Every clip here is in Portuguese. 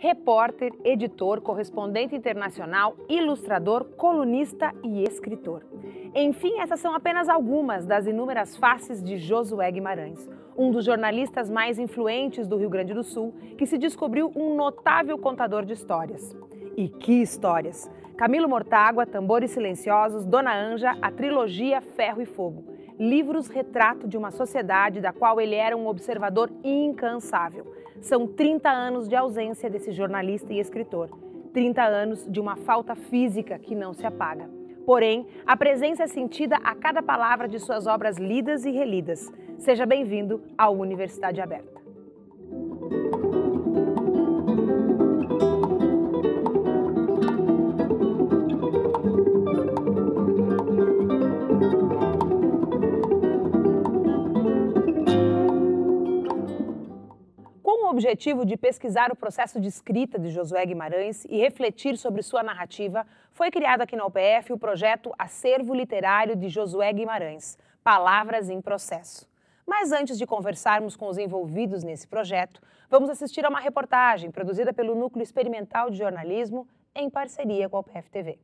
repórter, editor, correspondente internacional, ilustrador, colunista e escritor. Enfim, essas são apenas algumas das inúmeras faces de Josué Guimarães, um dos jornalistas mais influentes do Rio Grande do Sul, que se descobriu um notável contador de histórias. E que histórias! Camilo Mortágua, Tambores Silenciosos, Dona Anja, a trilogia Ferro e Fogo. Livros retrato de uma sociedade da qual ele era um observador incansável. São 30 anos de ausência desse jornalista e escritor. 30 anos de uma falta física que não se apaga. Porém, a presença é sentida a cada palavra de suas obras lidas e relidas. Seja bem-vindo à Universidade Aberta. Com o objetivo de pesquisar o processo de escrita de Josué Guimarães e refletir sobre sua narrativa, foi criado aqui na UPF o projeto Acervo Literário de Josué Guimarães, Palavras em Processo. Mas antes de conversarmos com os envolvidos nesse projeto, vamos assistir a uma reportagem produzida pelo Núcleo Experimental de Jornalismo em parceria com a UPF TV.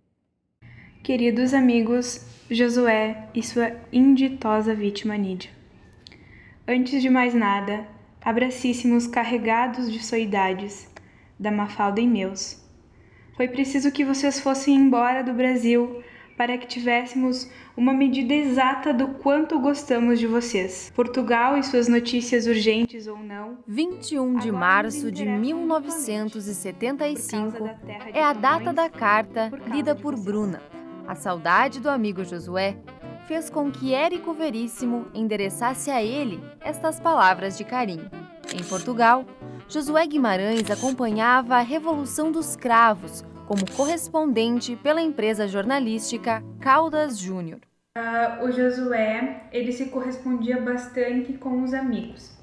Queridos amigos, Josué e sua inditosa vítima Nídia. Antes de mais nada, abracíssimos carregados de soidades, da Mafalda e meus. Foi preciso que vocês fossem embora do Brasil para que tivéssemos uma medida exata do quanto gostamos de vocês. Portugal e suas notícias urgentes ou não. 21 de março de 1975 é a data da carta lida por Bruna. A saudade do amigo Josué fez com que Érico Veríssimo endereçasse a ele estas palavras de carinho. Em Portugal, Josué Guimarães acompanhava a Revolução dos Cravos como correspondente pela empresa jornalística Caldas Júnior. O Josué, ele se correspondia bastante com os amigos.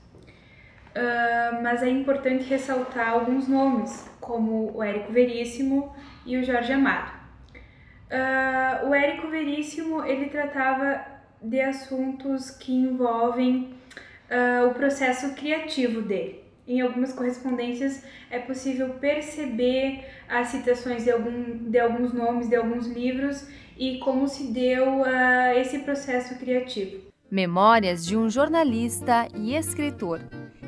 Mas é importante ressaltar alguns nomes, como o Érico Veríssimo e o Jorge Amado. O Érico Veríssimo, ele tratava de assuntos que envolvem o processo criativo dele. Em algumas correspondências é possível perceber as citações de alguns nomes, de alguns livros e como se deu esse processo criativo. Memórias de um jornalista e escritor,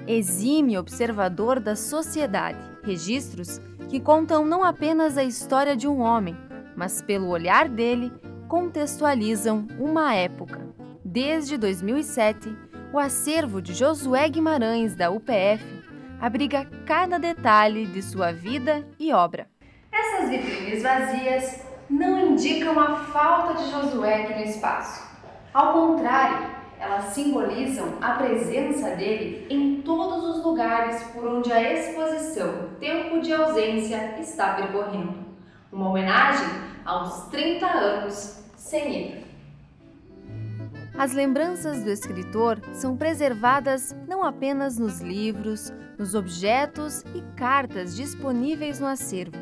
exímio observador da sociedade, registros que contam não apenas a história de um homem, mas pelo olhar dele, contextualizam uma época. Desde 2007, o acervo de Josué Guimarães da UPF abriga cada detalhe de sua vida e obra. Essas vitrines vazias não indicam a falta de Josué aqui no espaço. Ao contrário, elas simbolizam a presença dele em todos os lugares por onde a exposição Tempo de Ausência está percorrendo. Uma homenagem aos 30 anos sem ele. As lembranças do escritor são preservadas não apenas nos livros, nos objetos e cartas disponíveis no acervo.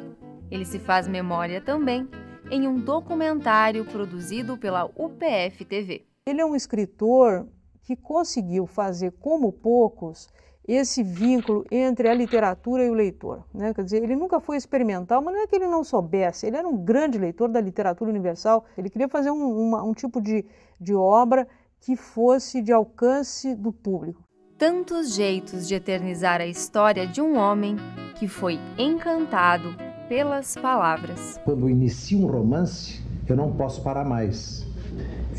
Ele se faz memória também em um documentário produzido pela UPF TV. Ele é um escritor que conseguiu fazer, como poucos, esse vínculo entre a literatura e o leitor, né? Quer dizer, ele nunca foi experimental, mas não é que ele não soubesse, ele era um grande leitor da literatura universal, ele queria fazer um tipo de obra que fosse de alcance do público. Tantos jeitos de eternizar a história de um homem que foi encantado pelas palavras. Quando eu inicio um romance, eu não posso parar mais.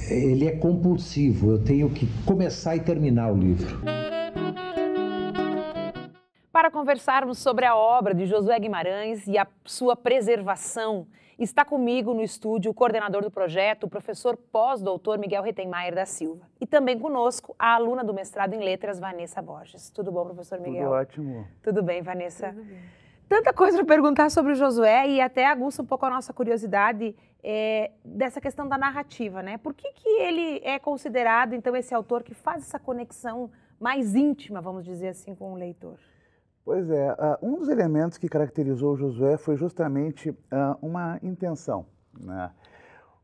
Ele é compulsivo, eu tenho que começar e terminar o livro. Para conversarmos sobre a obra de Josué Guimarães e a sua preservação, está comigo no estúdio o coordenador do projeto, o professor pós-doutor Miguel Rettenmaier da Silva. E também conosco a aluna do mestrado em letras, Vanessa Borges. Tudo bom, professor Miguel? Tudo ótimo. Tudo bem, Vanessa? Tudo bem. Tanta coisa para perguntar sobre o Josué e até aguça um pouco a nossa curiosidade dessa questão da narrativa, né? Por que ele é considerado, então, esse autor que faz essa conexão mais íntima, vamos dizer assim, com o leitor? Pois é, um dos elementos que caracterizou o Josué foi justamente uma intenção, né?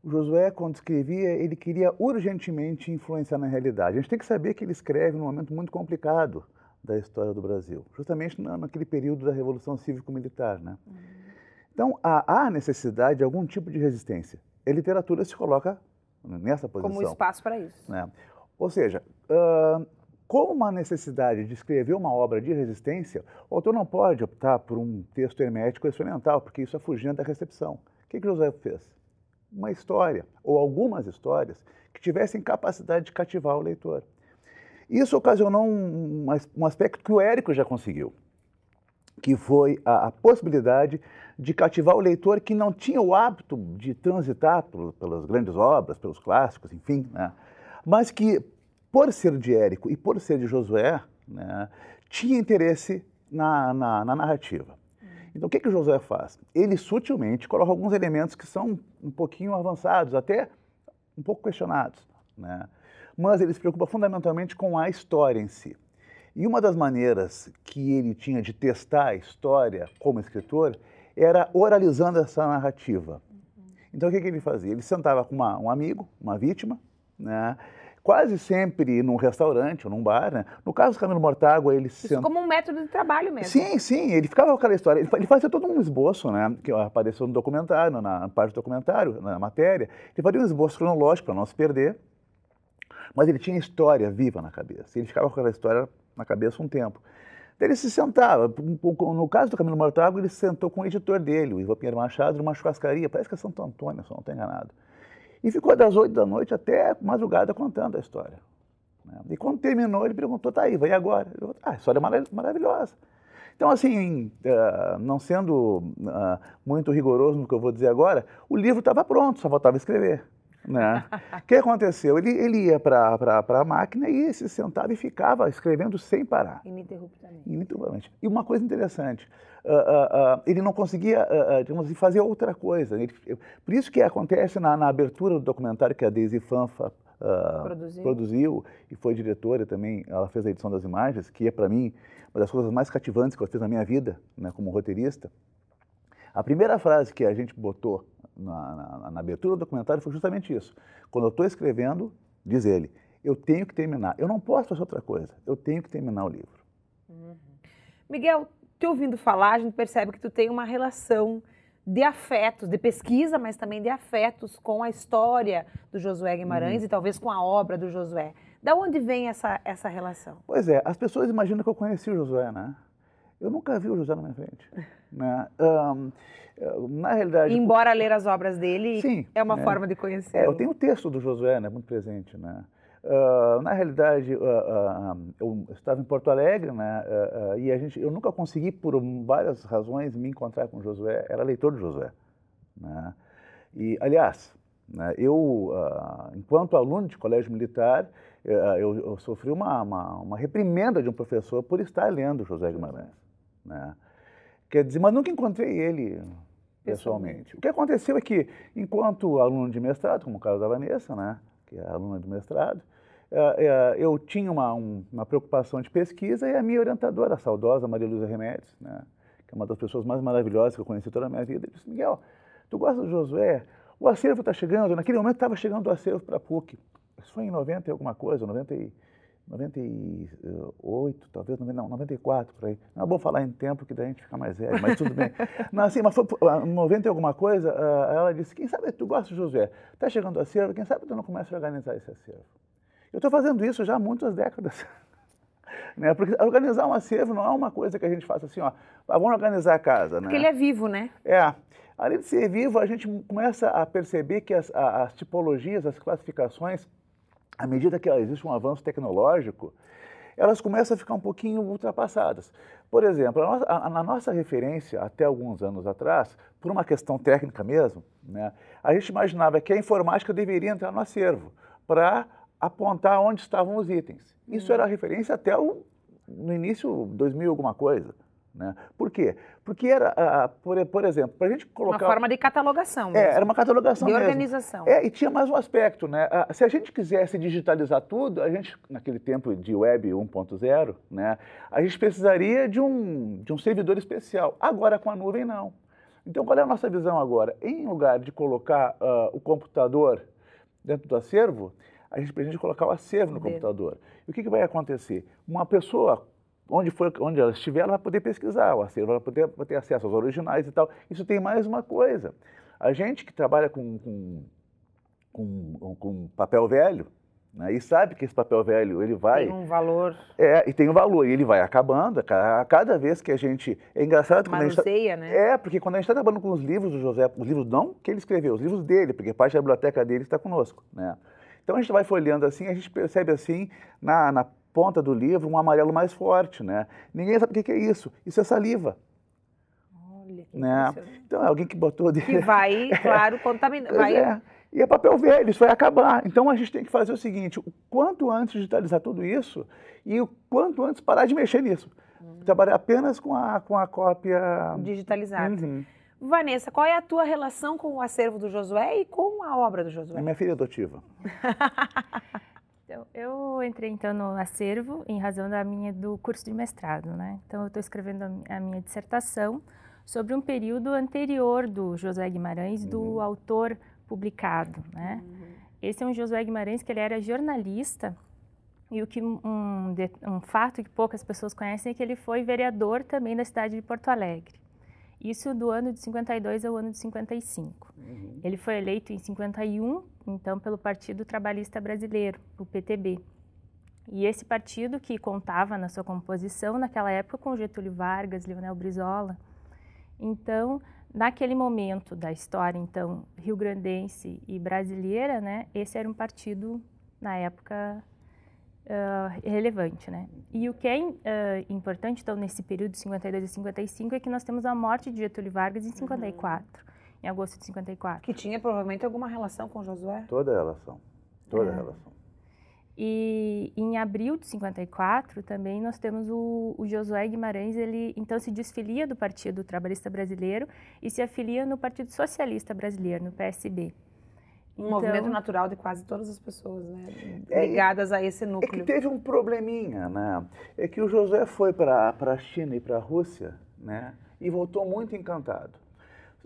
O Josué, quando escrevia, ele queria urgentemente influenciar na realidade. A gente tem que saber que ele escreve num momento muito complicado, da história do Brasil, justamente naquele período da Revolução Cívico-Militar, né? Então, há necessidade de algum tipo de resistência. A literatura se coloca nessa posição. Como espaço para isso. Né? Ou seja, como uma necessidade de escrever uma obra de resistência, o autor não pode optar por um texto hermético experimental, porque isso afugenta a recepção. O que José fez? Uma história, ou algumas histórias, que tivessem capacidade de cativar o leitor. Isso ocasionou um aspecto que o Érico já conseguiu, que foi a possibilidade de cativar o leitor que não tinha o hábito de transitar pelas grandes obras, pelos clássicos, enfim, né? Mas que, por ser de Érico e por ser de Josué, né, tinha interesse na narrativa. Então, o que o Josué faz? Ele sutilmente coloca alguns elementos que são um pouquinho avançados, até um pouco questionados, né? Mas ele se preocupa fundamentalmente com a história em si. E uma das maneiras que ele tinha de testar a história como escritor era oralizando essa narrativa. Então, o que ele fazia? Ele sentava com um amigo, uma vítima, né? Quase sempre num restaurante ou num bar, né? No caso do Camilo Mortágua, ele se Isso como um método de trabalho mesmo. Sim, sim, ele ficava com aquela história, ele fazia todo um esboço, né? Que apareceu no documentário, na parte do documentário, na matéria, ele fazia um esboço cronológico para não se perder, mas ele tinha história viva na cabeça, ele ficava com aquela história na cabeça um tempo. Daí ele se sentava, no caso do Camilo Mortágua, ele se sentou com o editor dele, o Ivan Pinheiro Machado, numa churrascaria, parece que é Santo Antônio, se eu não estou enganado. E ficou das 8 da noite até madrugada contando a história, né? E quando terminou, ele perguntou, tá aí, vai agora? Eu falei, a história é maravilhosa. Então, assim, não sendo muito rigoroso no que eu vou dizer agora, o livro estava pronto, só faltava escrever, né? O que aconteceu? Ele ia para a máquina e se sentava e ficava escrevendo sem parar. Ininterruptamente. Ininterruptamente. E uma coisa interessante, ele não conseguia, digamos assim, fazer outra coisa. Por isso que acontece na abertura do documentário que a Daisy Fanfa produziu e foi diretora também, ela fez a edição das imagens, que é para mim uma das coisas mais cativantes que eu fiz na minha vida, né, como roteirista. A primeira frase que a gente botou na abertura do documentário foi justamente isso. Quando eu estou escrevendo, diz ele, eu tenho que terminar, eu não posso fazer outra coisa, eu tenho que terminar o livro. Miguel, te ouvindo falar, a gente percebe que tu tem uma relação de afetos, de pesquisa, mas também de afetos com a história do Josué Guimarães e talvez com a obra do Josué. Da onde vem essa relação? Pois é, as pessoas imaginam que eu conheci o Josué, né? Eu nunca vi o Josué na minha frente, né? Na realidade... Embora ler as obras dele, sim, é uma né? forma de conhecer. Eu tenho o texto do Josué, né, muito presente, né? Na realidade, eu estava em Porto Alegre, né, e eu nunca consegui, por várias razões, me encontrar com o Josué, era leitor do Josué, né? E, aliás, né, enquanto aluno de colégio militar, eu sofri uma reprimenda de um professor por estar lendo José Guimarães, né? Quer dizer, mas nunca encontrei ele pessoalmente. O que aconteceu é que, enquanto aluno de mestrado, como o caso da Vanessa, né, que é aluna de mestrado, eu tinha uma preocupação de pesquisa e a minha orientadora, a saudosa Maria Luísa Remédios, né, que é uma das pessoas mais maravilhosas que eu conheci toda a minha vida, disse, Miguel, tu gosta do Josué? O acervo está chegando, naquele momento estava chegando o acervo para a PUC. Isso foi em 90 e alguma coisa, 98, talvez, não, 94, por aí. Não é bom falar em tempo, que daí a gente fica mais velho, mas tudo bem. Não, assim, mas foi 90 e alguma coisa, ela disse, quem sabe tu gosta do Josué? Está chegando o acervo, quem sabe tu não começa a organizar esse acervo? Eu estou fazendo isso já há muitas décadas. Né? Porque organizar um acervo não é uma coisa que a gente faça assim, ó, vamos organizar a casa, né? Porque ele é vivo, né? Além de ser vivo, a gente começa a perceber que as tipologias, as classificações, à medida que existe um avanço tecnológico, elas começam a ficar um pouquinho ultrapassadas. Por exemplo, na nossa referência, até alguns anos atrás, por uma questão técnica mesmo, né, a gente imaginava que a informática deveria entrar no acervo para apontar onde estavam os itens. Isso era a referência até no início, 2000 alguma coisa. Né? Por quê? Porque era, por exemplo, para a gente colocar... Uma forma de catalogação mesmo. Era uma catalogação mesmo. De organização. E tinha mais um aspecto, né? Se a gente quisesse digitalizar tudo, a gente, naquele tempo de web 1.0, né, a gente precisaria de um servidor especial. Agora, com a nuvem, não. Então, qual é a nossa visão agora? Em lugar de colocar o computador dentro do acervo, a gente pretende colocar o acervo no computador. E o que vai acontecer? Uma pessoa onde ela estiver, ela vai poder pesquisar o acervo, ela vai ter acesso aos originais e tal. Isso tem mais uma coisa. A gente que trabalha com papel velho, né, e sabe que esse papel velho, ele vai... Tem um valor... E tem um valor, e ele vai acabando a cada vez que a gente... É engraçado quando manuseia, né? porque quando a gente está trabalhando com os livros do José, os livros não que ele escreveu, os livros dele, porque parte da biblioteca dele está conosco, né? Então a gente vai folheando assim, a gente percebe assim, na ponta do livro, um amarelo mais forte, né? Ninguém sabe o que é isso. Isso é saliva. Olha que né? Então é alguém que botou... Que vai, claro, contaminar. E é papel velho, isso vai acabar. Então a gente tem que fazer o seguinte, o quanto antes digitalizar tudo isso e o quanto antes parar de mexer nisso. Trabalhar apenas com a cópia... digitalizada. Vanessa, qual é a tua relação com o acervo do Josué e com a obra do Josué? É minha filha adotiva. Então, eu entrei então no acervo em razão do curso de mestrado, né? Então eu estou escrevendo a minha dissertação sobre um período anterior do Josué Guimarães, do autor publicado, né? Esse é um Josué Guimarães que ele era jornalista e um fato que poucas pessoas conhecem é que ele foi vereador também da cidade de Porto Alegre. Isso do ano de 52 ao ano de 55. Ele foi eleito em 51, então, pelo Partido Trabalhista Brasileiro, o PTB. E esse partido que contava na sua composição, naquela época, com Getúlio Vargas, Leonel Brizola. Então, naquele momento da história, então, rio-grandense e brasileira, né, esse era um partido, na época, relevante, né? E o que é importante, então, nesse período de 52 a 55, é que nós temos a morte de Getúlio Vargas em 54, em agosto de 54. Que tinha provavelmente alguma relação com Josué? Toda relação, toda relação. E em abril de 54, também nós temos o Josué Guimarães, ele então se desfilia do Partido Trabalhista Brasileiro e se afilia no Partido Socialista Brasileiro, no PSB. Um movimento natural de quase todas as pessoas, né, ligadas a esse núcleo. É que teve um probleminha, né? É que o Josué foi para a China e para a Rússia, né? E voltou muito encantado.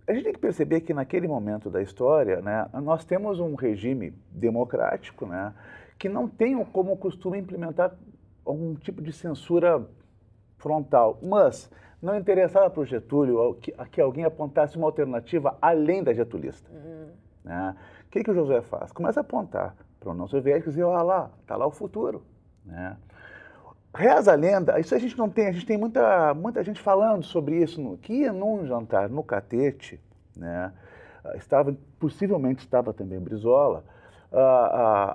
A gente tem que perceber que naquele momento da história, né, nós temos um regime democrático, né, que não tem como costume implementar algum tipo de censura frontal, mas não interessava para o Getúlio que alguém apontasse uma alternativa além da getulista. Né? O que o Josué faz? Começa a apontar para a União Soviética e dizer, olha lá, está lá o futuro. Né? Reza a lenda, isso a gente não tem, a gente tem muita gente falando sobre isso, que ia num jantar no Catete, né? Possivelmente estava também Brizola,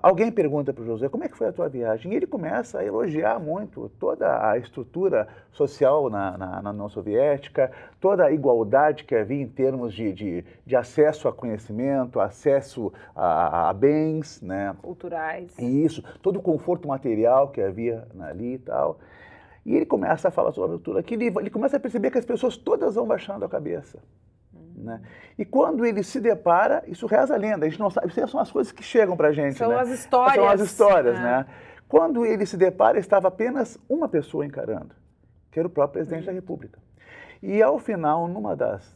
alguém pergunta para o Josué, como é que foi a tua viagem? E ele começa a elogiar muito toda a estrutura social na União Soviética, toda a igualdade que havia em termos de acesso a conhecimento, acesso a bens, né? Culturais. Isso, todo o conforto material que havia ali e tal. E ele começa a falar sobre tudo aquilo, ele começa a perceber que as pessoas todas vão baixando a cabeça. Né? E quando ele se depara, isso reza a lenda, a gente não sabe, isso são as coisas que chegam para a gente. São né? as histórias. São as histórias, né? Quando ele se depara, estava apenas uma pessoa encarando, que era o próprio presidente da República. E ao final, numa das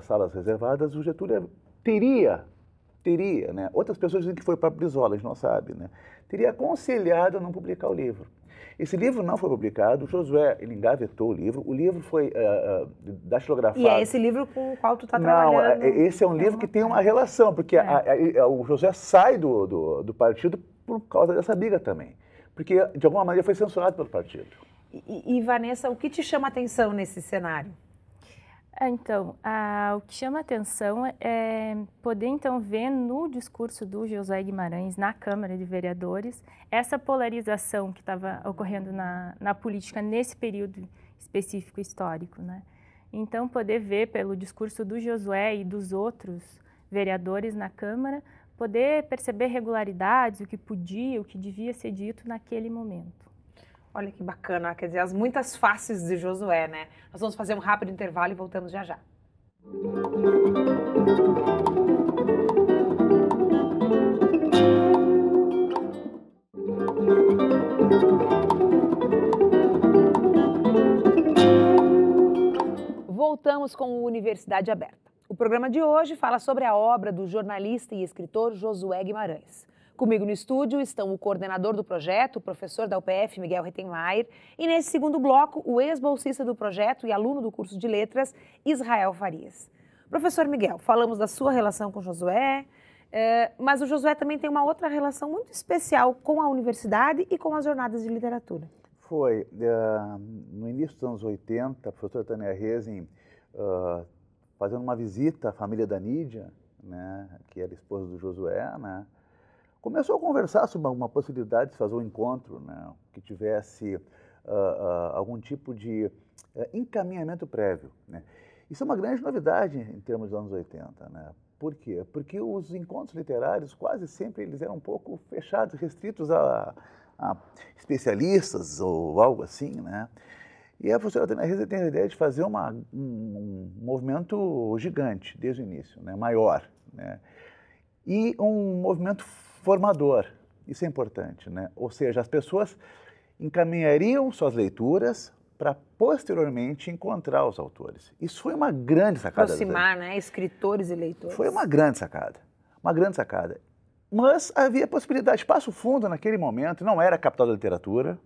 salas reservadas, o Getúlio teria, né? Outras pessoas dizem que foi para Brizola, a gente não sabe, né? Teria aconselhado a não publicar o livro. Esse livro não foi publicado, o Josué, ele engavetou o livro foi datilografado. E é esse livro com o qual tu está trabalhando? Não, esse é um livro que tem uma relação, porque o Josué sai do partido por causa dessa briga também, porque de alguma maneira foi censurado pelo partido. E Vanessa, o que te chama a atenção nesse cenário? Então, o que chama a atenção é poder, então, ver no discurso do Josué Guimarães na Câmara de Vereadores essa polarização que estava ocorrendo na política nesse período específico histórico, né? Então, poder ver pelo discurso do Josué e dos outros vereadores na Câmara, poder perceber regularidades, o que podia, o que devia ser dito naquele momento. Olha que bacana, quer dizer, as muitas faces de Josué, né? Nós vamos fazer um rápido intervalo e voltamos já já. Voltamos com o Universidade Aberta. O programa de hoje fala sobre a obra do jornalista e escritor Josué Guimarães. Comigo no estúdio estão o coordenador do projeto, o professor da UPF, Miguel Rettenmaier, e nesse segundo bloco, o ex-bolsista do projeto e aluno do curso de letras, Israel Farias. Professor Miguel, falamos da sua relação com Josué, mas o Josué também tem uma outra relação muito especial com a universidade e com as jornadas de literatura. Foi. No início dos anos 80, a professora Tânia Rezin, fazendo uma visita à família da Nídia, né, que era esposa do Josué, né, começou a conversar sobre uma possibilidade de fazer um encontro, né, que tivesse algum tipo de encaminhamento prévio, né. Isso é uma grande novidade em termos dos anos 80, né. Por quê? Porque os encontros literários quase sempre eles eram um pouco fechados, restritos a especialistas ou algo assim, né. E a professora Tânia Rezin tem a ideia de fazer um movimento gigante desde o início, né, maior, né, e um movimento formador, isso é importante, né, ou seja, as pessoas encaminhariam suas leituras para posteriormente encontrar os autores. Isso foi uma grande sacada. Aproximar, né, escritores e leitores. Foi uma grande sacada, uma grande sacada. Mas havia possibilidade. Passo Fundo, naquele momento, não era a capital da literatura,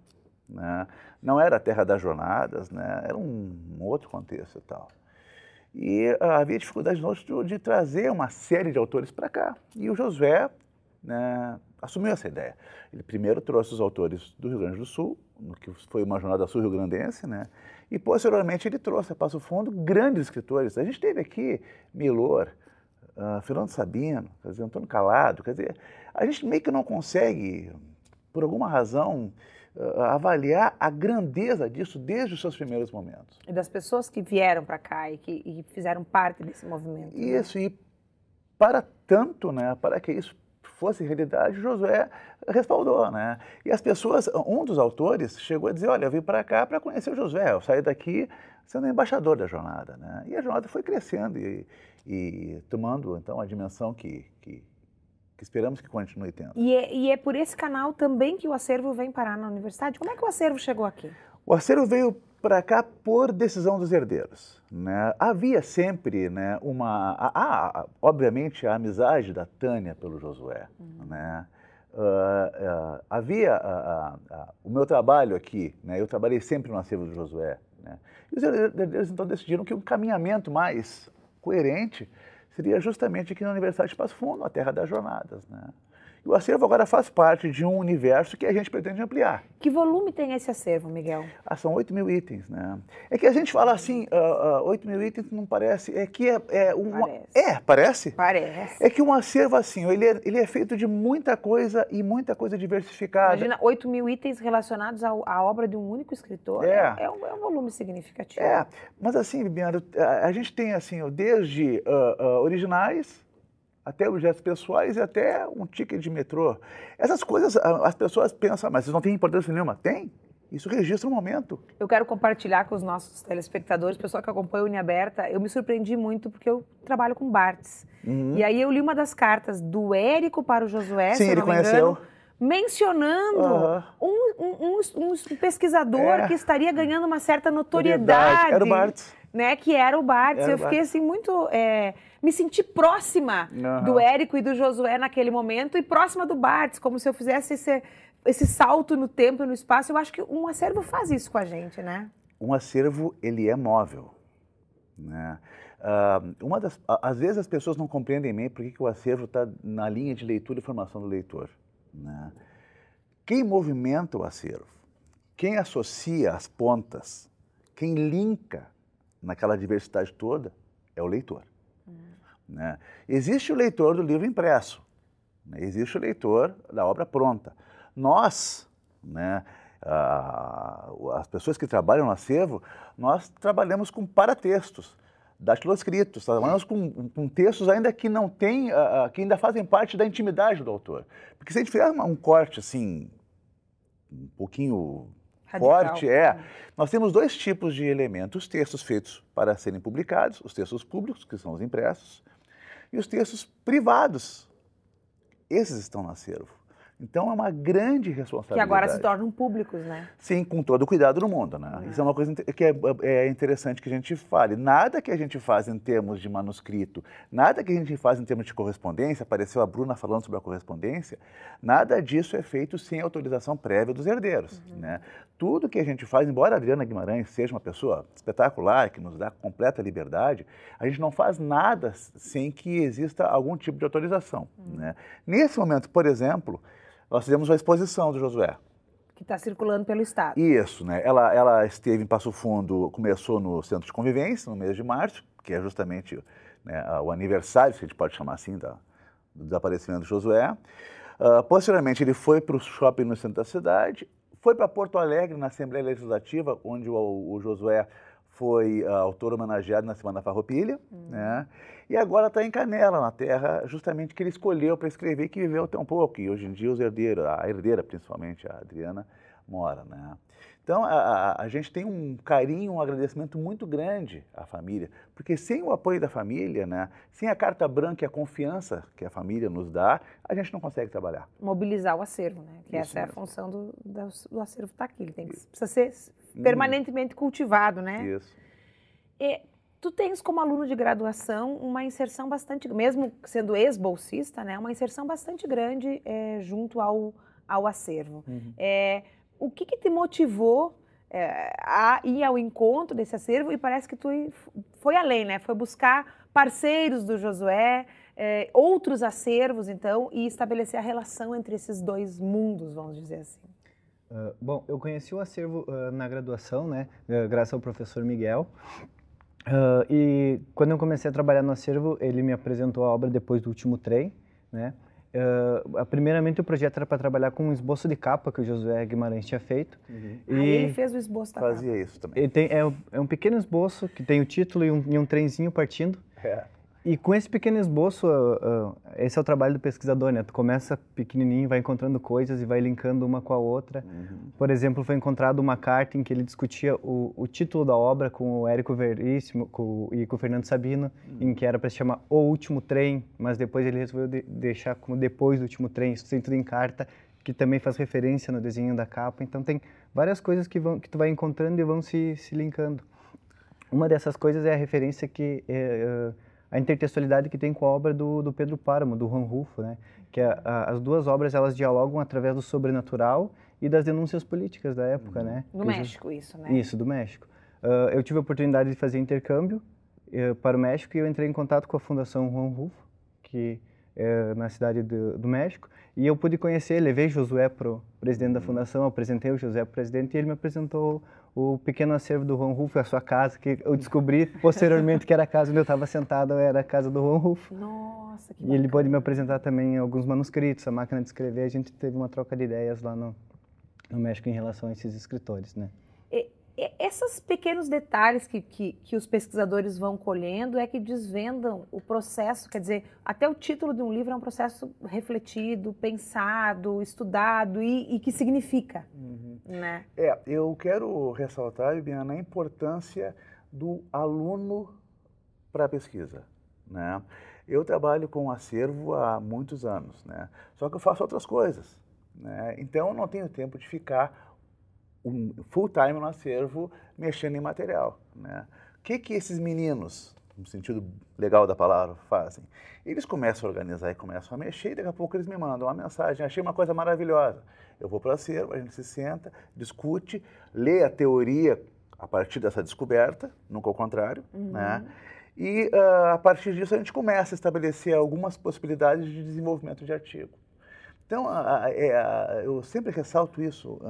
né? Não era a terra das jornadas, né? Era um outro contexto e tal. E havia dificuldade de trazer uma série de autores para cá. E o Josué, né, assumiu essa ideia. Ele primeiro trouxe os autores do Rio Grande do Sul, que foi uma jornada sul-rio-grandense, né? E posteriormente ele trouxe a Passo Fundo grandes escritores. A gente teve aqui Milor, Fernando Sabino, quer dizer, Antônio Calado, quer dizer, a gente meio que não consegue, por alguma razão, avaliar a grandeza disso desde os seus primeiros momentos. E das pessoas que vieram para cá e fizeram parte desse movimento. Isso, né? E para tanto, né, para que isso fosse realidade, Josué respaldou, né? E as pessoas, um dos autores chegou a dizer, olha, eu vim para cá para conhecer o Josué, eu saí daqui sendo embaixador da jornada, né? E a jornada foi crescendo e tomando, então, a dimensão que esperamos que continue tendo. E é por esse canal também que o acervo vem parar na universidade? Como é que o acervo chegou aqui? O acervo veio para cá por decisão dos herdeiros, né? Havia sempre, né, obviamente, a amizade da Tânia pelo Josué, né? Havia o meu trabalho aqui, né? Eu trabalhei sempre no acervo do Josué, né? E os herdeiros, então, decidiram que um caminhamento mais coerente seria justamente aqui na Universidade de Passo Fundo, a terra das jornadas, né? E o acervo agora faz parte de um universo que a gente pretende ampliar. Que volume tem esse acervo, Miguel? São 8.000 itens, né? É que a gente fala assim, 8.000 itens não parece, parece? Parece. É que um acervo assim, ele é feito de muita coisa e muita coisa diversificada. Imagina 8.000 itens relacionados à obra de um único escritor. É um volume significativo. Mas assim, Bibiana, a gente tem assim, desde originais, até objetos pessoais e até um ticket de metrô. Essas coisas, as pessoas pensam, mas isso não tem importância nenhuma. Tem. Isso registra um momento. Eu quero compartilhar com os nossos telespectadores, pessoal que acompanha o Linha Aberta, eu me surpreendi muito porque eu trabalho com Barthes. E aí eu li uma das cartas do Érico para o Josué, se eu não me engano, mencionando um pesquisador que estaria ganhando uma certa notoriedade. Era o Barthes. Né, que era o Barthes. Eu fiquei assim muito... me senti próxima do Érico e do Josué naquele momento e próxima do Barthes, como se eu fizesse esse salto no tempo e no espaço. Eu acho que um acervo faz isso com a gente, né? Um acervo, ele é móvel, né? Às vezes as pessoas não compreendem bem por que o acervo está na linha de leitura e formação do leitor, né? Quem movimenta o acervo, quem associa as pontas, quem linka naquela diversidade toda, é o leitor. Né? Existe o leitor do livro impresso, né? Existe o leitor da obra pronta. Nós, né, as pessoas que trabalham no acervo, nós trabalhamos com paratextos, datiloscritos, trabalhamos com textos ainda que não têm, que ainda fazem parte da intimidade do autor. Porque se a gente fizer um corte assim, um pouquinho radical, forte, nós temos dois tipos de elementos: os textos feitos para serem publicados, os textos públicos, que são os impressos, e os textos privados. Esses estão no acervo. Então, é uma grande responsabilidade. Que agora se tornam públicos, né? Sim, com todo o cuidado do mundo, né? Isso é uma coisa que é interessante que a gente fale. Nada que a gente faz em termos de manuscrito, nada que a gente faz em termos de correspondência, apareceu a Bruna falando sobre a correspondência, nada disso é feito sem autorização prévia dos herdeiros, né? Tudo que a gente faz, embora a Adriana Guimarães seja uma pessoa espetacular, que nos dá completa liberdade, a gente não faz nada sem que exista algum tipo de autorização, né? Nesse momento, por exemplo, nós fizemos uma exposição do Josué. Que está circulando pelo Estado. Isso, né? Ela esteve em Passo Fundo, começou no Centro de Convivência, no mês de março, que é justamente, né, o aniversário, se a gente pode chamar assim, do desaparecimento do Josué. Posteriormente, ele foi para o shopping no centro da cidade, foi para Porto Alegre, na Assembleia Legislativa, onde o Josué foi autor homenageado na Semana Farroupilha, né? E agora está em Canela, na terra justamente que ele escolheu para escrever, que viveu até um pouco, e hoje em dia os herdeiros, a herdeira principalmente, a Adriana, mora, né? Então, a gente tem um carinho, um agradecimento muito grande à família, porque sem o apoio da família, né, sem a carta branca e a confiança que a família nos dá, a gente não consegue trabalhar. Mobilizar o acervo, né? Que Isso essa é a mesmo. função do acervo estar aqui. Ele precisa ser permanentemente cultivado, né? Isso. E tu tens como aluno de graduação uma inserção bastante, mesmo sendo ex-bolsista, né? Uma inserção bastante grande junto ao acervo. O que te motivou a ir ao encontro desse acervo? E parece que tu foi além, né? Foi buscar parceiros do Josué, outros acervos, então, e estabelecer a relação entre esses dois mundos, vamos dizer assim. Bom, eu conheci o acervo na graduação, né? Graças ao professor Miguel. E quando eu comecei a trabalhar no acervo, ele me apresentou a obra depois do último trem, né? Primeiramente o projeto era para trabalhar com um esboço de capa que o Josué Guimarães tinha feito. Aí ele fez o esboço da capa. Fazia isso também. É um pequeno esboço que tem o título e um trenzinho partindo. E com esse pequeno esboço, esse é o trabalho do pesquisador, né? Tu começa pequenininho, vai encontrando coisas e vai linkando uma com a outra. Por exemplo, foi encontrada uma carta em que ele discutia o título da obra com o Érico Veríssimo e com o Fernando Sabino, em que era para se chamar O Último Trem, mas depois ele resolveu deixar como Depois do Último Trem, isso tem tudo em carta, que também faz referência no desenho da capa. Então tem várias coisas que tu vai encontrando e vão se linkando. Uma dessas coisas é a referência que... a intertextualidade que tem com a obra do Pedro Páramo, do Juan Rulfo, né? Que as duas obras, elas dialogam através do sobrenatural e das denúncias políticas da época, né? Do México, isso, né? Isso, do México. Eu tive a oportunidade de fazer intercâmbio para o México e eu entrei em contato com a Fundação Juan Rulfo, que é na cidade do México, e eu pude conhecer, levei Josué para o presidente da fundação, apresentei o Josué para o presidente e ele me apresentou o pequeno acervo do Juan Rulfo, a sua casa, que eu descobri posteriormente que era a casa onde eu estava sentado, era a casa do Juan Rulfo. Nossa, que bacana. E ele pôde me apresentar também alguns manuscritos, a máquina de escrever, a gente teve uma troca de ideias lá no México em relação a esses escritores, né? Esses pequenos detalhes que os pesquisadores vão colhendo é que desvendam o processo, quer dizer, até o título de um livro é um processo refletido, pensado, estudado e que significa, né? Eu quero ressaltar, Bibiana, a importância do aluno para a pesquisa, né? Eu trabalho com acervo há muitos anos, né? Só que eu faço outras coisas, né? Então eu não tenho tempo de ficar full time no acervo, mexendo em material, né? O que esses meninos, no sentido legal da palavra, fazem? Eles começam a organizar e começam a mexer e daqui a pouco eles me mandam uma mensagem, achei uma coisa maravilhosa. Eu vou para o acervo, a gente se senta, discute, lê a teoria a partir dessa descoberta, nunca ao contrário, né? E a partir disso a gente começa a estabelecer algumas possibilidades de desenvolvimento de artigo. Então, eu sempre ressalto isso,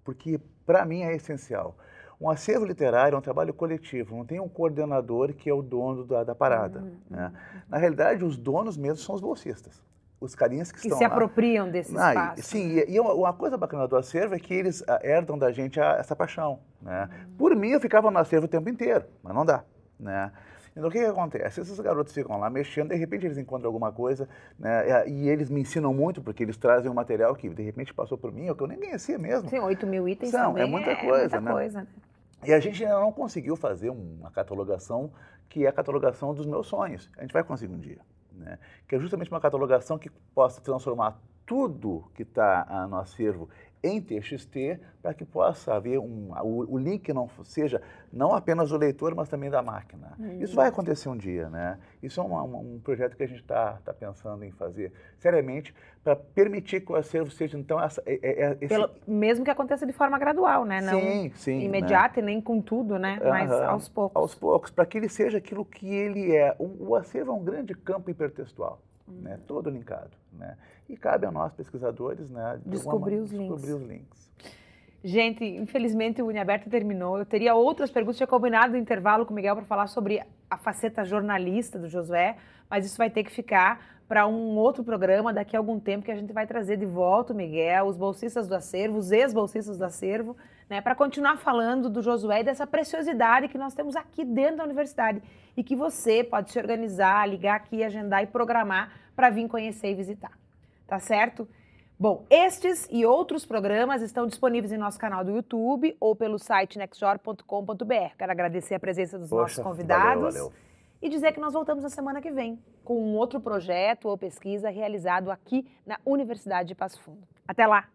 porque para mim é essencial. Um acervo literário é um trabalho coletivo, não tem um coordenador que é o dono da parada, né? Na realidade, os donos mesmo são os bolsistas, os carinhas que estão se lá. Apropriam desse espaço. Sim, e uma coisa bacana do acervo é que eles herdam da gente essa paixão, né? Por mim, eu ficava no acervo o tempo inteiro, mas não dá, né? Então, o que acontece? Esses garotos ficam lá mexendo, de repente eles encontram alguma coisa, né? E eles me ensinam muito, porque eles trazem um material que de repente passou por mim, ou que eu nem conhecia mesmo. Sim, 8.000 itens também é muita coisa, muita coisa, né? E a gente ainda não conseguiu fazer uma catalogação que é a catalogação dos meus sonhos. A gente vai conseguir um dia, né? Que é justamente uma catalogação que possa transformar tudo que está no acervo em TXT, para que possa haver o link não seja não apenas do leitor, mas também da máquina. Isso vai acontecer um dia, né? Isso é um projeto que a gente está pensando em fazer seriamente para permitir que o acervo seja, então, mesmo que aconteça de forma gradual, né? Não sim, imediata, né? E nem com tudo, né? Mas aos poucos. Aos poucos, para que ele seja aquilo que ele é. O acervo é um grande campo hipertextual. Né, todo linkado, né? E cabe a nós, pesquisadores, né, descobrir os links. Gente, infelizmente o Uniaberta terminou. Eu teria outras perguntas, tinha combinado no intervalo com o Miguel para falar sobre a faceta jornalista do Josué, mas isso vai ter que ficar para um outro programa daqui a algum tempo, que a gente vai trazer de volta o Miguel, os bolsistas do acervo, os ex-bolsistas do acervo, né, para continuar falando do Josué e dessa preciosidade que nós temos aqui dentro da universidade e que você pode se organizar, ligar aqui, agendar e programar para vir conhecer e visitar. Tá certo? Bom, estes e outros programas estão disponíveis em nosso canal do YouTube ou pelo site nextjor.com.br. Quero agradecer a presença dos nossos convidados. Valeu. E dizer que nós voltamos na semana que vem com um outro projeto ou pesquisa realizado aqui na Universidade de Passo Fundo. Até lá!